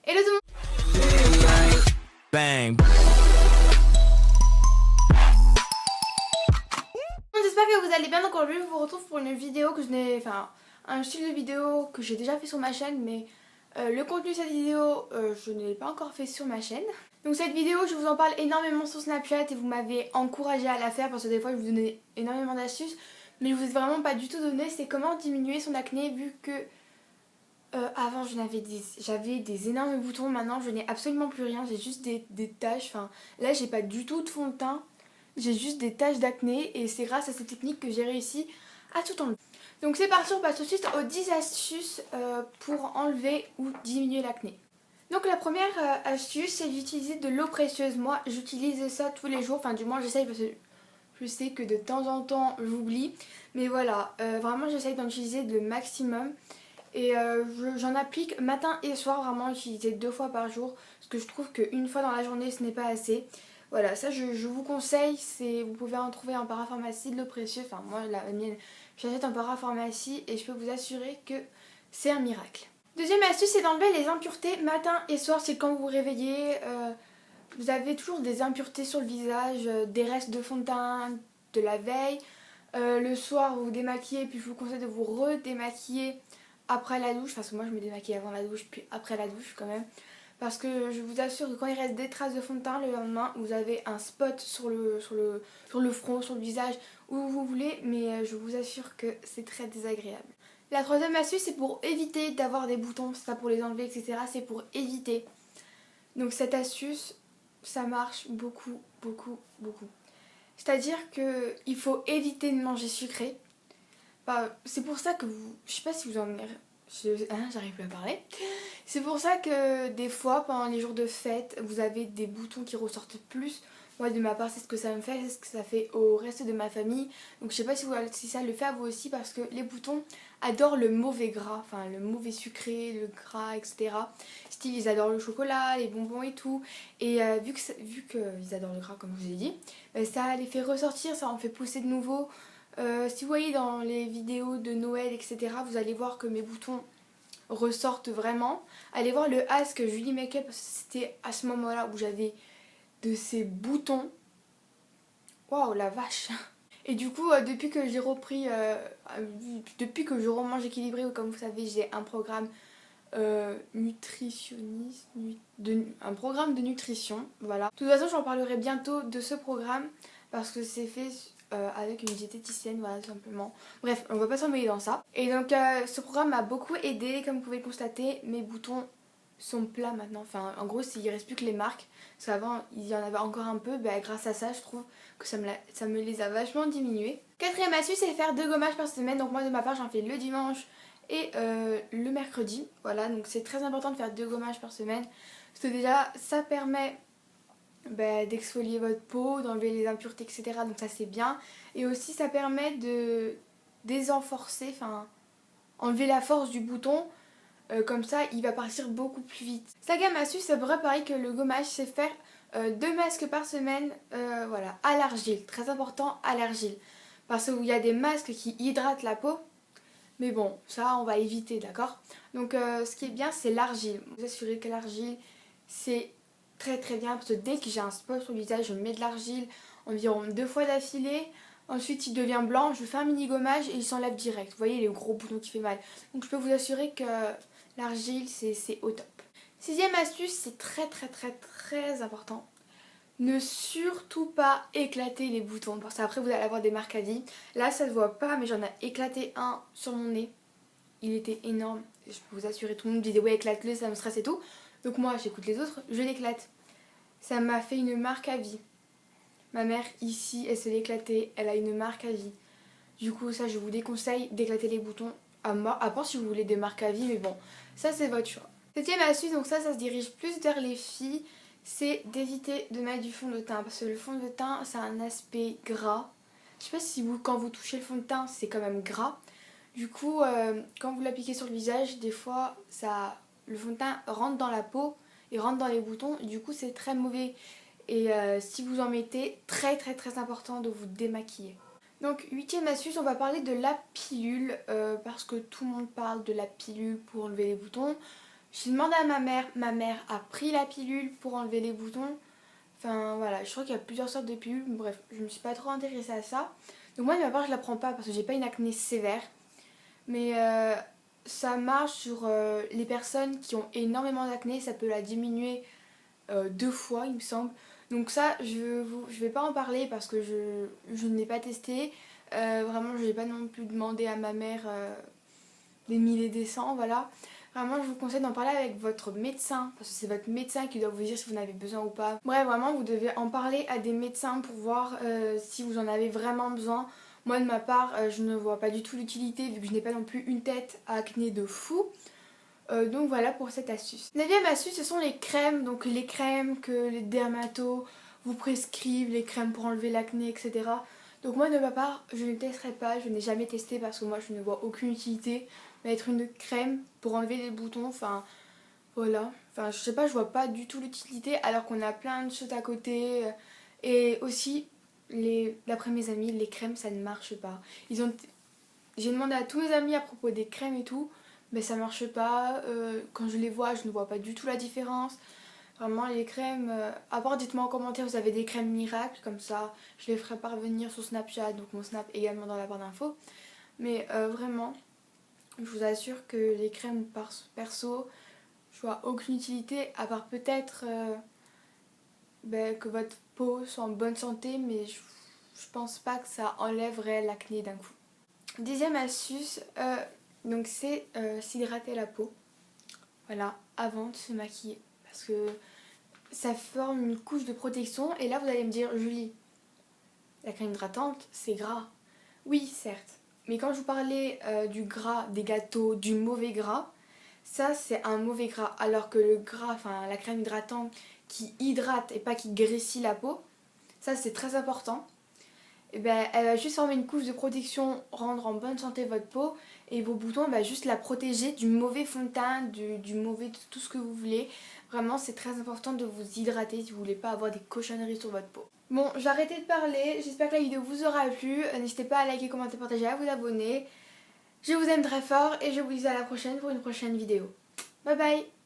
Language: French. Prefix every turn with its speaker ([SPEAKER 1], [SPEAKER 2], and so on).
[SPEAKER 1] Hello tout le monde.
[SPEAKER 2] Bang.
[SPEAKER 1] J'espère que vous allez bien. Donc aujourd'hui je vous retrouve pour une vidéo que je n'ai... Enfin, un style de vidéo que j'ai déjà fait sur ma chaîne, mais le contenu de cette vidéo, je ne l'ai pas encore fait sur ma chaîne. Donc cette vidéo, je vous en parle énormément sur Snapchat et vous m'avez encouragé à la faire parce que des fois je vous donnais énormément d'astuces, mais je vous ai vraiment pas du tout donné. C'est comment diminuer son acné vu que avant j'avais des énormes boutons. Maintenant je n'ai absolument plus rien, j'ai juste des taches. Enfin là j'ai pas du tout de fond de teint, j'ai juste des taches d'acné et c'est grâce à cette technique que j'ai réussi à tout enlever. Donc c'est parti, on passe tout de suite aux 10 astuces pour enlever ou diminuer l'acné. Donc la première astuce, c'est d'utiliser de l'eau précieuse. Moi j'utilise ça tous les jours, enfin du moins j'essaye parce que je sais que de temps en temps j'oublie. Mais voilà, vraiment j'essaye d'en utiliser le maximum. Et j'en applique matin et soir, vraiment utiliser 2 fois par jour. Parce que je trouve qu'une fois dans la journée ce n'est pas assez. Voilà, ça je vous conseille, vous pouvez en trouver en parapharmacie de l'eau précieuse. Enfin moi la mienne, j'achète en parapharmacie et je peux vous assurer que c'est un miracle. Deuxième astuce, c'est d'enlever les impuretés matin et soir. C'est quand vous vous réveillez, vous avez toujours des impuretés sur le visage, des restes de fond de teint de la veille. Le soir vous vous démaquillez, puis je vous conseille de vous redémaquiller après la douche, parce que moi je me démaquille avant la douche puis après la douche quand même, parce que je vous assure que quand il reste des traces de fond de teint le lendemain, vous avez un spot sur le front, sur le visage, où vous voulez, mais je vous assure que c'est très désagréable. La troisième astuce, c'est pour éviter d'avoir des boutons, c'est pas pour les enlever etc, c'est pour éviter. Donc cette astuce, ça marche beaucoup. C'est à dire qu'il faut éviter de manger sucré. Bah, c'est pour ça que vous... Je sais pas si vous en... j'arrive plus à parler. C'est pour ça que des fois, pendant les jours de fête, vous avez des boutons qui ressortent plus. Moi, de ma part, c'est ce que ça me fait, c'est ce que ça fait au reste de ma famille. Donc je sais pas si ça le fait à vous aussi, parce que les boutons adorent le mauvais gras, enfin le mauvais sucré, le gras, etc. Style, ils adorent le chocolat, les bonbons et tout. Et vu qu'ils adorent le gras, comme je vous ai dit, ça les fait ressortir, ça en fait pousser de nouveau. Si vous voyez dans les vidéos de Noël, etc., vous allez voir que mes boutons ressortent vraiment. Allez voir le Ask Julie Makeup, c'était à ce moment-là où j'avais de ces boutons. Waouh, la vache! Et du coup, depuis que j'ai repris, depuis que je remange équilibré, comme vous savez, j'ai un programme nutritionniste, un programme de nutrition, voilà. De toute façon, j'en parlerai bientôt de ce programme parce que c'est fait avec une diététicienne, voilà, tout simplement. Bref, on va pas s'envoyer dans ça. Et donc, ce programme m'a beaucoup aidé, comme vous pouvez le constater. Mes boutons sont plats maintenant, enfin, en gros, il reste plus que les marques. Parce qu'avant, il y en avait encore un peu, grâce à ça, je trouve que ça me les a vachement diminués. Quatrième astuce, c'est faire 2 gommages par semaine. Donc moi, de ma part, j'en fais le dimanche et le mercredi. Voilà, donc c'est très important de faire 2 gommages par semaine. Parce que déjà, ça permet d'exfolier votre peau, d'enlever les impuretés, etc. Donc ça, c'est bien. Et aussi, ça permet de désenforcer, enfin, enlever la force du bouton. Comme ça, il va partir beaucoup plus vite. Cinquième astuce, c'est vrai pareil que le gommage, c'est faire 2 masques par semaine, voilà, à l'argile. Très important, à l'argile. Parce qu'il y a des masques qui hydratent la peau. Mais bon, ça on va éviter, d'accord? Donc ce qui est bien, c'est l'argile. Vous assurez que l'argile, c'est très bien. Parce que dès que j'ai un spot sur le visage, je mets de l'argile environ 2 fois d'affilée. Ensuite il devient blanc, je fais un mini gommage et il s'enlève direct. Vous voyez les gros boutons qui fait mal. Donc je peux vous assurer que l'argile c'est au top. Sixième astuce, c'est très important. Ne surtout pas éclater les boutons parce qu'après vous allez avoir des marques à vie. Là ça se voit pas mais j'en ai éclaté un sur mon nez. Il était énorme. Je peux vous assurer, tout le monde me disait ouais éclate-le, ça me stresse et tout. Donc moi j'écoute les autres, je l'éclate. Ça m'a fait une marque à vie. Ma mère ici elle s'est éclatée, elle a une marque à vie. Du coup ça je vous déconseille d'éclater les boutons à part si vous voulez des marques à vie, mais bon ça c'est votre choix. Septième astuce, donc ça se dirige plus vers les filles, c'est d'éviter de mettre du fond de teint parce que le fond de teint ça a un aspect gras. Je sais pas si quand vous touchez le fond de teint c'est quand même gras. Du coup quand vous l'appliquez sur le visage, des fois le fond de teint rentre dans la peau et rentre dans les boutons, du coup c'est très mauvais. Et si vous en mettez, très important de vous démaquiller. Donc huitième astuce, on va parler de la pilule parce que tout le monde parle de la pilule pour enlever les boutons. J'ai demandé à ma mère a pris la pilule pour enlever les boutons. Enfin voilà, je crois qu'il y a plusieurs sortes de pilules, bref, je me suis pas trop intéressée à ça. Donc moi de ma part je la prends pas parce que j'ai pas une acné sévère. Mais ça marche sur les personnes qui ont énormément d'acné, ça peut la diminuer 2 fois il me semble. Donc ça je vais pas en parler parce que je ne l'ai pas testé. Vraiment je n'ai pas non plus demandé à ma mère des 1000 et des cents, voilà. Vraiment je vous conseille d'en parler avec votre médecin parce que c'est votre médecin qui doit vous dire si vous en avez besoin ou pas. Bref, vraiment vous devez en parler à des médecins pour voir si vous en avez vraiment besoin. Moi de ma part je ne vois pas du tout l'utilité vu que je n'ai pas non plus une tête à acné de fou. Donc voilà pour cette astuce. 9e astuce, ce sont les crèmes. Donc les crèmes que les dermatos vous prescrivent, les crèmes pour enlever l'acné, etc. Donc moi de ma part je ne testerai pas, je n'ai jamais testé parce que moi je ne vois aucune utilité. Mettre une crème pour enlever les boutons, enfin voilà. Enfin je sais pas, je vois pas du tout l'utilité alors qu'on a plein de choses à côté. Et aussi, d'après mes amis, les crèmes ça ne marche pas. J'ai demandé à tous mes amis à propos des crèmes et tout, mais ça marche pas. Quand je les vois, je ne vois pas du tout la différence. Vraiment, les crèmes, à part dites-moi en commentaire, vous avez des crèmes miracles, comme ça, je les ferai parvenir sur Snapchat, donc mon Snap également dans la barre d'infos. Mais vraiment, je vous assure que les crèmes perso, je vois aucune utilité, à part peut-être que votre peau soit en bonne santé, mais je pense pas que ça enlèverait l'acné d'un coup. 10e astuce, donc c'est s'hydrater la peau, voilà, avant de se maquiller, parce que ça forme une couche de protection. Et là vous allez me dire, Julie, la crème hydratante c'est gras. Oui certes, mais quand je vous parlais du gras, des gâteaux, du mauvais gras, ça c'est un mauvais gras, alors que le gras, enfin la crème hydratante qui hydrate et pas qui graissit la peau, ça c'est très important. Et ben, elle va juste former une couche de protection, rendre en bonne santé votre peau, et vos boutons, elle va juste la protéger du mauvais fond de teint, du mauvais de tout ce que vous voulez. Vraiment c'est très important de vous hydrater si vous voulez pas avoir des cochonneries sur votre peau. Bon, j'ai arrêté de parler, j'espère que la vidéo vous aura plu. N'hésitez pas à liker, commenter, partager, à vous abonner. Je vous aime très fort et je vous dis à la prochaine pour une prochaine vidéo. Bye bye.